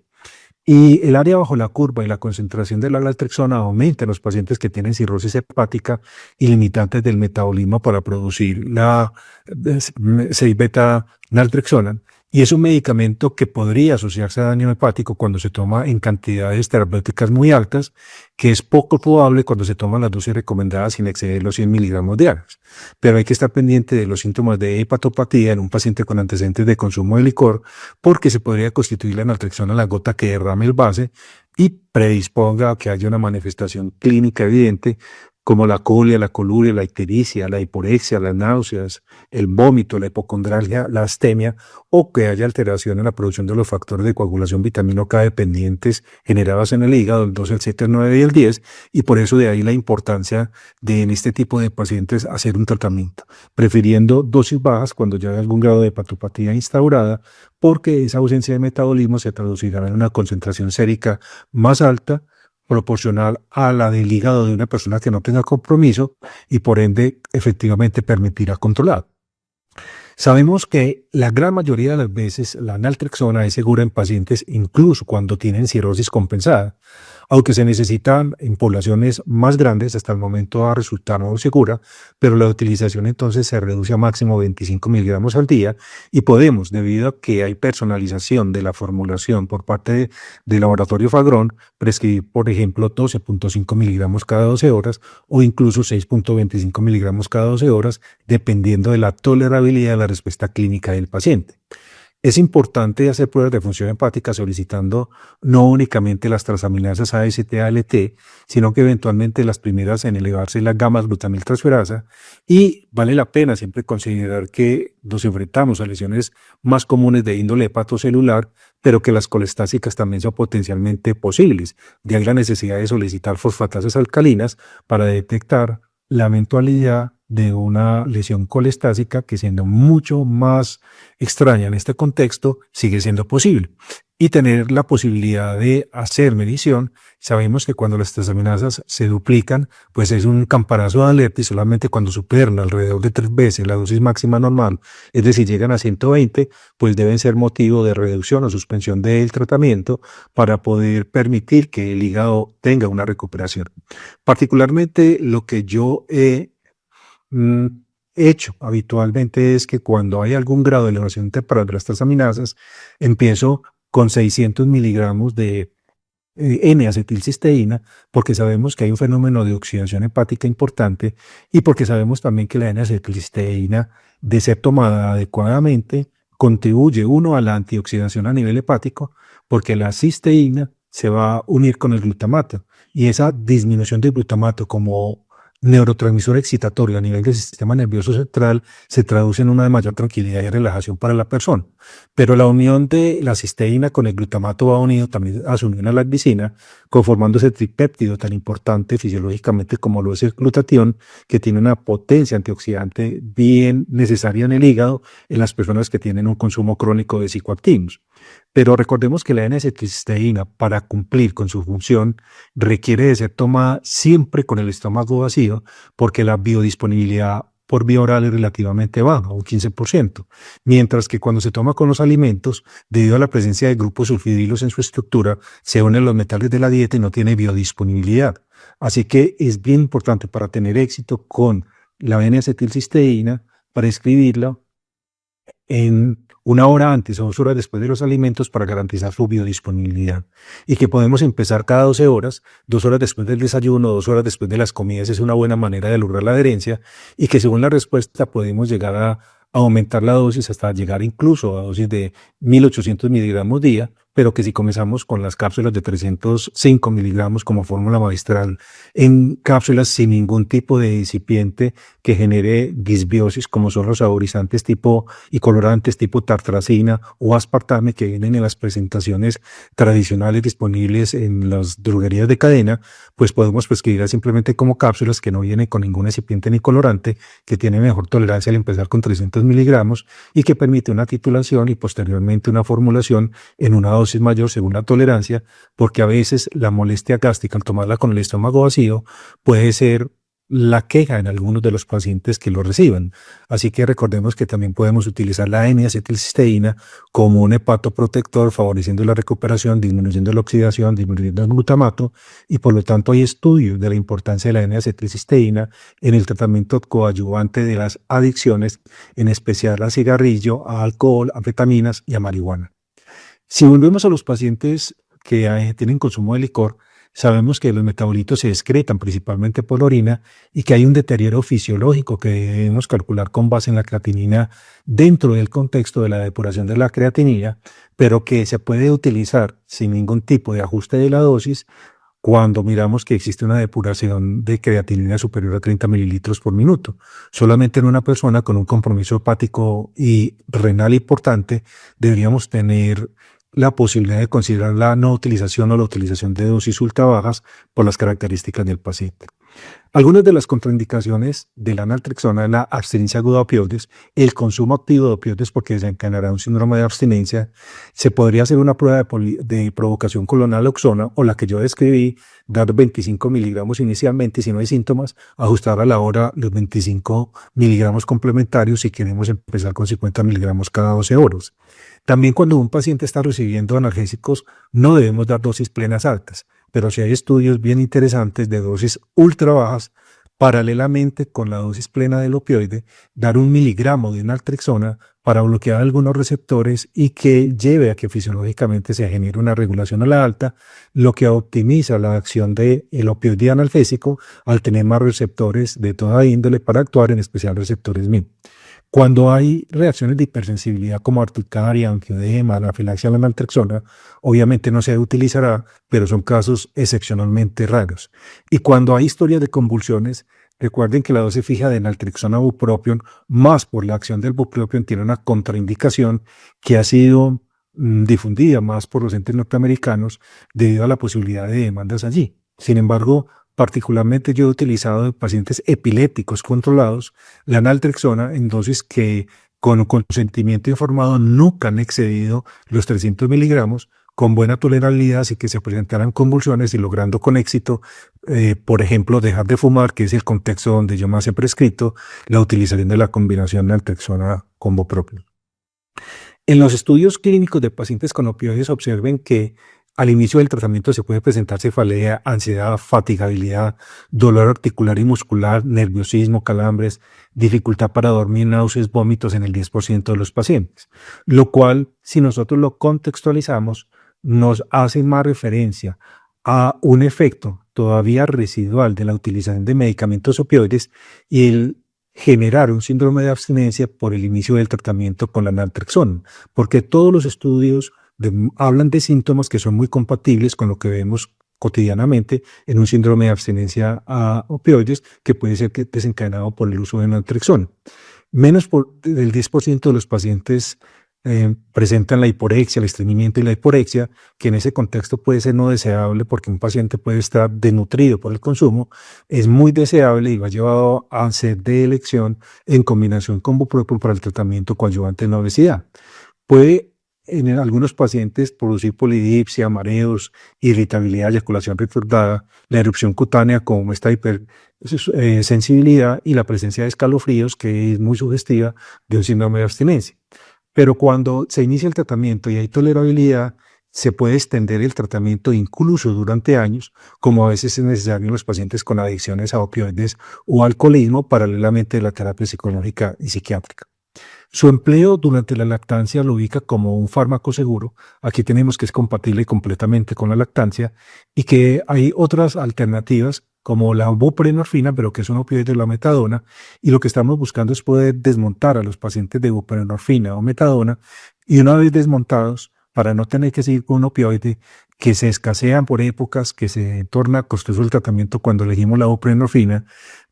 Y el área bajo la curva y la concentración de la naltrexona aumenta en los pacientes que tienen cirrosis hepática y limitantes del metabolismo para producir la 6-beta-naltrexona. Y es un medicamento que podría asociarse a daño hepático cuando se toma en cantidades terapéuticas muy altas, que es poco probable cuando se toman las dosis recomendadas sin exceder los 100 miligramos diarios. Pero hay que estar pendiente de los síntomas de hepatopatía en un paciente con antecedentes de consumo de licor, porque se podría constituir la naltrexona la gota que derrame el base y predisponga a que haya una manifestación clínica evidente como la colia, la coluria, la ictericia, la hiporexia, las náuseas, el vómito, la hipocondrialgia, la astemia, o que haya alteración en la producción de los factores de coagulación vitamina K dependientes generados en el hígado, el 2, el 7, el 9 y el 10, y por eso de ahí la importancia de en este tipo de pacientes hacer un tratamiento, prefiriendo dosis bajas cuando ya hay algún grado de hepatopatía instaurada, porque esa ausencia de metabolismo se traducirá en una concentración sérica más alta, proporcional a la del hígado de una persona que no tenga compromiso y por ende efectivamente permitirá controlar. Sabemos que la gran mayoría de las veces la naltrexona es segura en pacientes incluso cuando tienen cirrosis compensada, aunque se necesitan en poblaciones más grandes, hasta el momento ha resultado segura, pero la utilización entonces se reduce a máximo 25 miligramos al día y podemos, debido a que hay personalización de la formulación por parte del laboratorio Fagron, prescribir, por ejemplo, 12.5 miligramos cada 12 horas o incluso 6.25 miligramos cada 12 horas, dependiendo de la tolerabilidad de la respuesta clínica del paciente. Es importante hacer pruebas de función hepática solicitando no únicamente las transaminasas AST-ALT, sino que eventualmente las primeras en elevarse la gamma-glutamiltransferasa, y vale la pena siempre considerar que nos enfrentamos a lesiones más comunes de índole hepatocelular, pero que las colestásicas también son potencialmente posibles. De ahí la necesidad de solicitar fosfatasas alcalinas para detectar la eventualidad de una lesión colestásica que, siendo mucho más extraña en este contexto, sigue siendo posible. Y tener la posibilidad de hacer medición. Sabemos que cuando las transaminasas se duplican, pues es un campanazo de alerta, y solamente cuando superan alrededor de 3 veces la dosis máxima normal, es decir, llegan a 120, pues deben ser motivo de reducción o suspensión del tratamiento para poder permitir que el hígado tenga una recuperación. Particularmente lo que yo he hecho habitualmente es que cuando hay algún grado de elevación temporal de las transaminasas, empiezo con 600 miligramos de N-acetilcisteína, porque sabemos que hay un fenómeno de oxidación hepática importante y porque sabemos también que la N-acetilcisteína, de ser tomada adecuadamente, contribuye uno a la antioxidación a nivel hepático, porque la cisteína se va a unir con el glutamato y esa disminución del glutamato como neurotransmisor excitatorio a nivel del sistema nervioso central se traduce en una mayor tranquilidad y relajación para la persona. Pero la unión de la cisteína con el glutamato va unido también a su unión a la glicina, conformando ese tripéptido tan importante fisiológicamente como lo es el glutatión, que tiene una potencia antioxidante bien necesaria en el hígado en las personas que tienen un consumo crónico de psicoactivos. Pero recordemos que la N-acetilcisteína, para cumplir con su función, requiere de ser tomada siempre con el estómago vacío, porque la biodisponibilidad por vía oral es relativamente baja, un 15%, mientras que cuando se toma con los alimentos, debido a la presencia de grupos sulfidilos en su estructura, se unen los metales de la dieta y no tiene biodisponibilidad. Así que es bien importante, para tener éxito con la N-acetilcisteína, prescribirla en 1 hora antes o 2 horas después de los alimentos para garantizar su biodisponibilidad. Y que podemos empezar cada 12 horas, 2 horas después del desayuno, 2 horas después de las comidas, es una buena manera de lograr la adherencia, y que según la respuesta podemos llegar a aumentar la dosis hasta llegar incluso a dosis de 1800 miligramos día, pero que si comenzamos con las cápsulas de 305 miligramos como fórmula magistral, en cápsulas sin ningún tipo de excipiente que genere disbiosis, como son los saborizantes tipo y colorantes tipo tartrazina o aspartame que vienen en las presentaciones tradicionales disponibles en las droguerías de cadena, pues podemos prescribirlas simplemente como cápsulas que no vienen con ningún excipiente ni colorante, que tiene mejor tolerancia al empezar con 300 miligramos y que permite una titulación y posteriormente una formulación en una dosis mayor según la tolerancia, porque a veces la molestia gástrica al tomarla con el estómago vacío puede ser la queja en algunos de los pacientes que lo reciban. Así que recordemos que también podemos utilizar la N-acetilcisteína como un hepatoprotector, favoreciendo la recuperación, disminuyendo la oxidación, disminuyendo el glutamato, y por lo tanto hay estudios de la importancia de la N-acetilcisteína en el tratamiento coadyuvante de las adicciones, en especial al cigarrillo, a alcohol, a anfetaminas y a marihuana. Si volvemos a los pacientes que tienen consumo de licor, sabemos que los metabolitos se excretan principalmente por la orina y que hay un deterioro fisiológico que debemos calcular con base en la creatinina dentro del contexto de la depuración de la creatinina, pero que se puede utilizar sin ningún tipo de ajuste de la dosis cuando miramos que existe una depuración de creatinina superior a 30 mililitros por minuto. Solamente en una persona con un compromiso hepático y renal importante deberíamos tener la posibilidad de considerar la no utilización o la utilización de dosis ultra bajas por las características del paciente. Algunas de las contraindicaciones de la naltrexona es la abstinencia aguda de opioides, el consumo activo de opioides porque desencadenará un síndrome de abstinencia. Se podría hacer una prueba de provocación con la naloxona o la que yo describí, dar 25 miligramos inicialmente y si no hay síntomas, ajustar a la hora los 25 miligramos complementarios si queremos empezar con 50 miligramos cada 12 horas. También cuando un paciente está recibiendo analgésicos no debemos dar dosis plenas altas, pero sí hay estudios bien interesantes de dosis ultra bajas paralelamente con la dosis plena del opioide, dar 1 miligramo de naltrexona para bloquear algunos receptores y que lleve a que fisiológicamente se genere una regulación a la alta, lo que optimiza la acción del opioide analgésico al tener más receptores de toda índole para actuar, en especial receptores MIM. Cuando hay reacciones de hipersensibilidad como articaria, angioedema, anafilaxia a la naltrexona, obviamente no se utilizará, pero son casos excepcionalmente raros. Y cuando hay historias de convulsiones, recuerden que la dosis fija de naltrexona bupropión, más por la acción del bupropión, tiene una contraindicación que ha sido difundida más por los entes norteamericanos debido a la posibilidad de demandas allí. Sin embargo, particularmente yo he utilizado en pacientes epilépticos controlados la naltrexona en dosis que con consentimiento informado nunca han excedido los 300 miligramos con buena tolerabilidad, así que se presentaran convulsiones y logrando con éxito, por ejemplo, dejar de fumar, que es el contexto donde yo más he prescrito la utilización de la combinación naltrexona con bupropión. En los estudios clínicos de pacientes con opioides observen que al inicio del tratamiento se puede presentar cefalea, ansiedad, fatigabilidad, dolor articular y muscular, nerviosismo, calambres, dificultad para dormir, náuseas, vómitos en el 10% de los pacientes, lo cual, si nosotros lo contextualizamos, nos hace más referencia a un efecto todavía residual de la utilización de medicamentos opioides y el generar un síndrome de abstinencia por el inicio del tratamiento con la naltrexona, porque todos los estudios hablan de síntomas que son muy compatibles con lo que vemos cotidianamente en un síndrome de abstinencia a opioides que puede ser desencadenado por el uso de naltrexona. Menos del 10% de los pacientes presentan la hiporexia, el estreñimiento y la hiporexia, que en ese contexto puede ser no deseable porque un paciente puede estar desnutrido por el consumo. Es muy deseable y va llevado a ser de elección en combinación con bupropión para el tratamiento coadyuvante en la obesidad. Puede en algunos pacientes producir polidipsia, mareos, irritabilidad, eyaculación retardada, la erupción cutánea como esta hipersensibilidad y la presencia de escalofríos que es muy sugestiva de un síndrome de abstinencia. Pero cuando se inicia el tratamiento y hay tolerabilidad, se puede extender el tratamiento incluso durante años, como a veces es necesario en los pacientes con adicciones a opioides o alcoholismo, paralelamente a la terapia psicológica y psiquiátrica. Su empleo durante la lactancia lo ubica como un fármaco seguro. Aquí tenemos que es compatible completamente con la lactancia y que hay otras alternativas como la buprenorfina, pero que es un opioide de la metadona, y lo que estamos buscando es poder desmontar a los pacientes de buprenorfina o metadona y una vez desmontados, para no tener que seguir con un opioide que se escasean por épocas, que se torna costoso el tratamiento cuando elegimos la buprenorfina,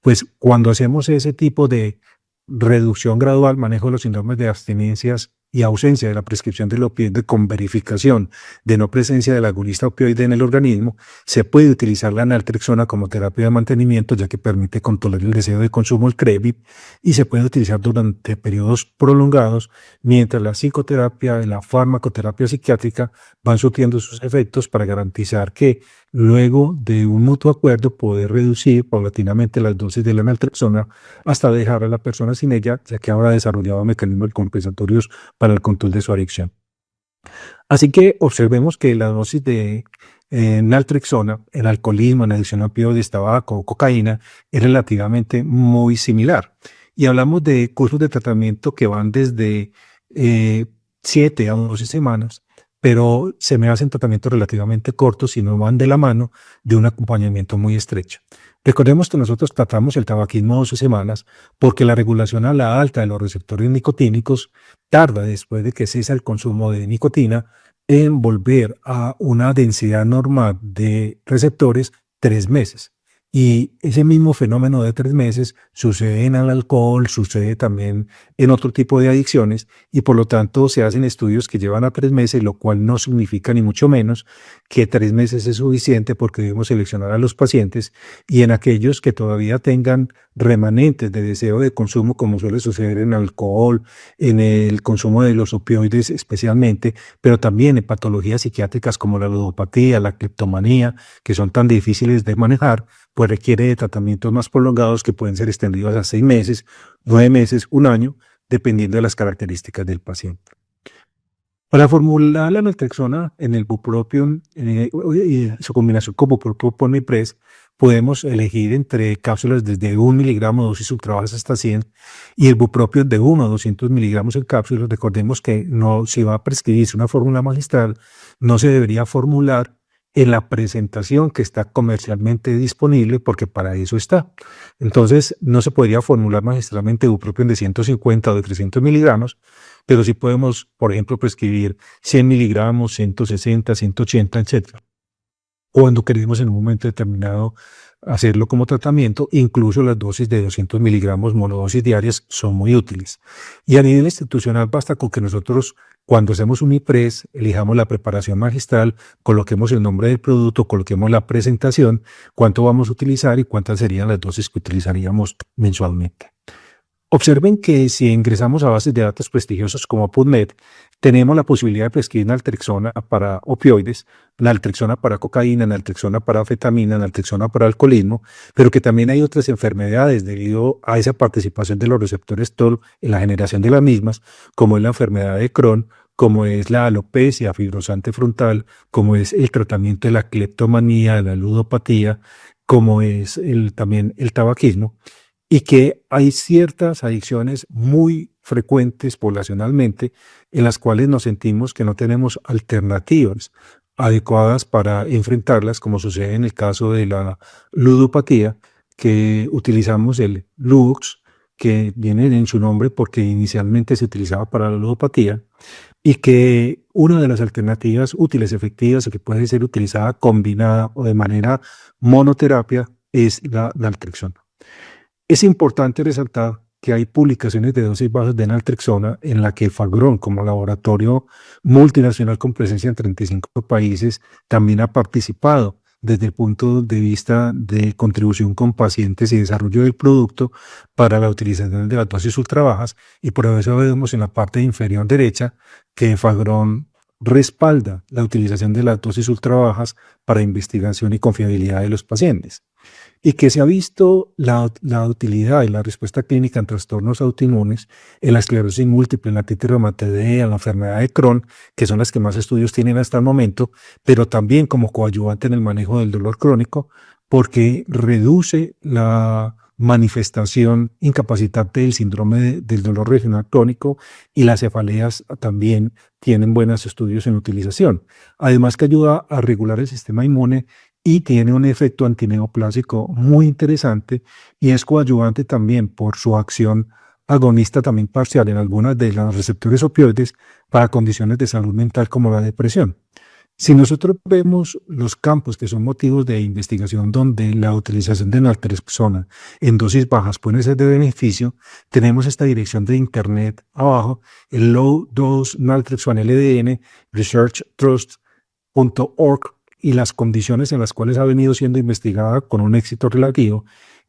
pues cuando hacemos ese tipo de reducción gradual, manejo de los síndromes de abstinencias y ausencia de la prescripción del opioide con verificación de no presencia del agonista opioide en el organismo, se puede utilizar la naltrexona como terapia de mantenimiento, ya que permite controlar el deseo de consumo, el craving, y se puede utilizar durante periodos prolongados, mientras la psicoterapia y la farmacoterapia psiquiátrica van surtiendo sus efectos para garantizar que luego de un mutuo acuerdo poder reducir paulatinamente las dosis de la naltrexona hasta dejar a la persona sin ella, ya que habrá desarrollado mecanismos compensatorios para el control de su adicción. Así que observemos que la dosis de naltrexona en alcoholismo, en adicción a opioides, tabaco o cocaína es relativamente muy similar. Y hablamos de cursos de tratamiento que van desde 7 a 12 semanas, pero se me hacen tratamientos relativamente cortos y no van de la mano de un acompañamiento muy estrecho. Recordemos que nosotros tratamos el tabaquismo 12 semanas porque la regulación a la alta de los receptores nicotínicos tarda después de que cesa el consumo de nicotina en volver a una densidad normal de receptores 3 meses. Y ese mismo fenómeno de 3 meses sucede en el alcohol, sucede también en otro tipo de adicciones y por lo tanto se hacen estudios que llevan a 3 meses, lo cual no significa ni mucho menos que 3 meses es suficiente porque debemos seleccionar a los pacientes y en aquellos que todavía tengan remanentes de deseo de consumo, como suele suceder en el alcohol, en el consumo de los opioides especialmente, pero también en patologías psiquiátricas como la ludopatía, la cleptomanía, que son tan difíciles de manejar, pues requiere de tratamientos más prolongados que pueden ser extendidos a 6 meses, 9 meses, un año, dependiendo de las características del paciente. Para formular la naltrexona en el bupropion y su combinación con bupropion y pres, podemos elegir entre cápsulas desde 1 miligramo dosis ultra bajas hasta 100 y el bupropion de 1 a 200 miligramos en cápsulas. Recordemos que no, si va a prescribirse una fórmula magistral, no se debería formular en la presentación que está comercialmente disponible, porque para eso está. Entonces, no se podría formular magistralmente bupropion de 150 o de 300 miligramos, pero sí podemos, por ejemplo, prescribir 100 miligramos, 160, 180, etc. Cuando queremos en un momento determinado hacerlo como tratamiento, incluso las dosis de 200 miligramos monodosis diarias son muy útiles. Y a nivel institucional basta con que nosotros, cuando hacemos un IPRES, elijamos la preparación magistral, coloquemos el nombre del producto, coloquemos la presentación, cuánto vamos a utilizar y cuántas serían las dosis que utilizaríamos mensualmente. Observen que si ingresamos a bases de datos prestigiosas como PubMed, tenemos la posibilidad de prescribir naltrexona para opioides, naltrexona para cocaína, naltrexona para anfetamina, naltrexona para alcoholismo, pero que también hay otras enfermedades debido a esa participación de los receptores TOL en la generación de las mismas, como es la enfermedad de Crohn, como es la alopecia fibrosante frontal, como es el tratamiento de la cleptomanía, de la ludopatía, como es también el tabaquismo, y que hay ciertas adicciones muy frecuentes poblacionalmente en las cuales nos sentimos que no tenemos alternativas adecuadas para enfrentarlas, como sucede en el caso de la ludopatía, que utilizamos el Lux, que viene en su nombre porque inicialmente se utilizaba para la ludopatía, y que una de las alternativas útiles, efectivas, que puede ser utilizada combinada o de manera monoterapia, es la naltrexona. Es importante resaltar que hay publicaciones de dosis bajas de naltrexona en la que Fagron, como laboratorio multinacional con presencia en 35 países, también ha participado desde el punto de vista de contribución con pacientes y desarrollo del producto para la utilización de las dosis ultra bajas, y por eso vemos en la parte inferior derecha que Fagron respalda la utilización de las dosis ultra bajas para investigación y confiabilidad de los pacientes, y que se ha visto la utilidad y la respuesta clínica en trastornos autoinmunes, en la esclerosis múltiple, en la artritis reumatoidea, en la enfermedad de Crohn, que son las que más estudios tienen hasta el momento, pero también como coadyuvante en el manejo del dolor crónico, porque reduce la manifestación incapacitante del síndrome del dolor regional crónico, y las cefaleas también tienen buenos estudios en utilización. Además que ayuda a regular el sistema inmune y tiene un efecto antineoplásico muy interesante, y es coadyuvante también por su acción agonista también parcial en algunas de los receptores opioides para condiciones de salud mental como la depresión. Si nosotros vemos los campos que son motivos de investigación donde la utilización de naltrexona en dosis bajas puede ser de beneficio, tenemos esta dirección de internet abajo, el Low Dose Naltrexone LDN researchtrust.org, y las condiciones en las cuales ha venido siendo investigada con un éxito relativo,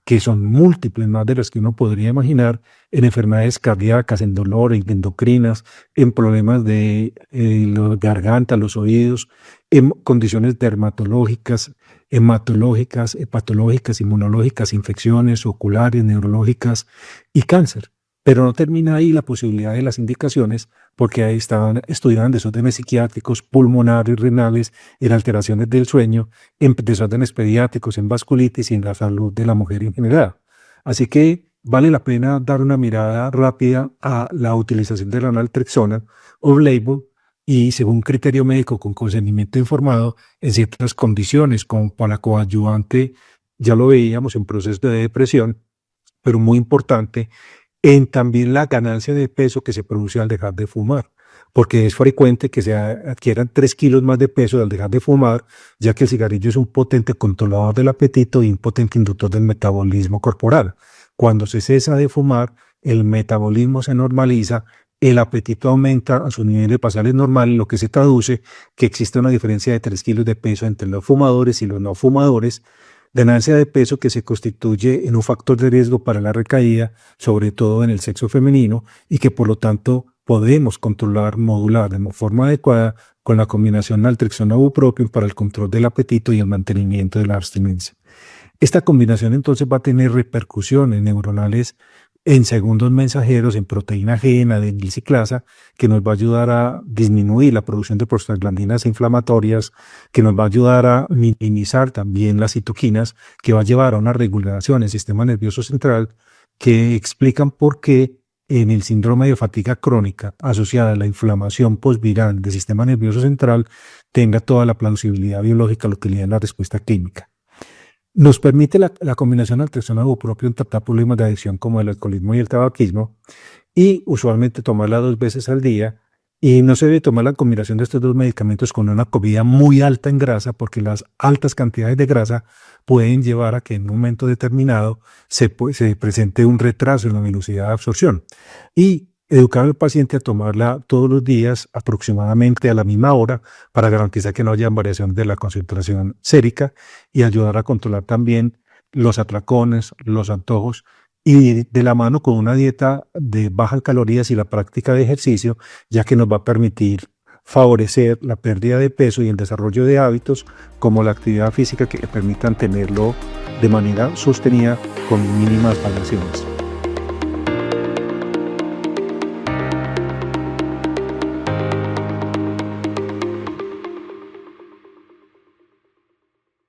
que son múltiples, más de las que uno podría imaginar, en enfermedades cardíacas, en dolor, en endocrinas, en problemas de la garganta, los oídos, en condiciones dermatológicas, hematológicas, hepatológicas, inmunológicas, infecciones oculares, neurológicas y cáncer. Pero no termina ahí la posibilidad de las indicaciones, porque ahí estaban estudiando desórdenes psiquiátricos, pulmonares, renales, en alteraciones del sueño, en desórdenes pediátricos, en vasculitis y en la salud de la mujer en general. Así que vale la pena dar una mirada rápida a la utilización de la naltrexona off-label y según criterio médico con consentimiento informado en ciertas condiciones, como para coadyuvante, ya lo veíamos en procesos de depresión, pero muy importante, en también la ganancia de peso que se produce al dejar de fumar, porque es frecuente que se adquieran 3 kilos más de peso al dejar de fumar, ya que el cigarrillo es un potente controlador del apetito y un potente inductor del metabolismo corporal. Cuando se cesa de fumar, el metabolismo se normaliza, el apetito aumenta a sus niveles basales normales, lo que se traduce que existe una diferencia de 3 kilos de peso entre los fumadores y los no fumadores, ganancia de peso que se constituye en un factor de riesgo para la recaída, sobre todo en el sexo femenino, y que por lo tanto podemos controlar, modular de forma adecuada con la combinación naltrexona-bupropion para el control del apetito y el mantenimiento de la abstinencia. Esta combinación entonces va a tener repercusiones neuronales en segundos mensajeros, en proteína G, en adenilciclasa, que nos va a ayudar a disminuir la producción de prostaglandinas inflamatorias, que nos va a ayudar a minimizar también las citoquinas, que va a llevar a una regulación en el sistema nervioso central, que explican por qué en el síndrome de fatiga crónica asociada a la inflamación postviral del sistema nervioso central tenga toda la plausibilidad biológica, lo que le da la respuesta clínica. Nos permite la combinación naltrexona-bupropion tratar problemas de adicción como el alcoholismo y el tabaquismo, y usualmente tomarla 2 veces al día, y no se debe tomar la combinación de estos 2 medicamentos con una comida muy alta en grasa, porque las altas cantidades de grasa pueden llevar a que en un momento determinado se presente un retraso en la velocidad de absorción. Y educar al paciente a tomarla todos los días aproximadamente a la misma hora para garantizar que no haya variación de la concentración sérica y ayudar a controlar también los atracones, los antojos, y de la mano con una dieta de bajas calorías y la práctica de ejercicio, ya que nos va a permitir favorecer la pérdida de peso y el desarrollo de hábitos como la actividad física que permitan tenerlo de manera sostenida con mínimas variaciones.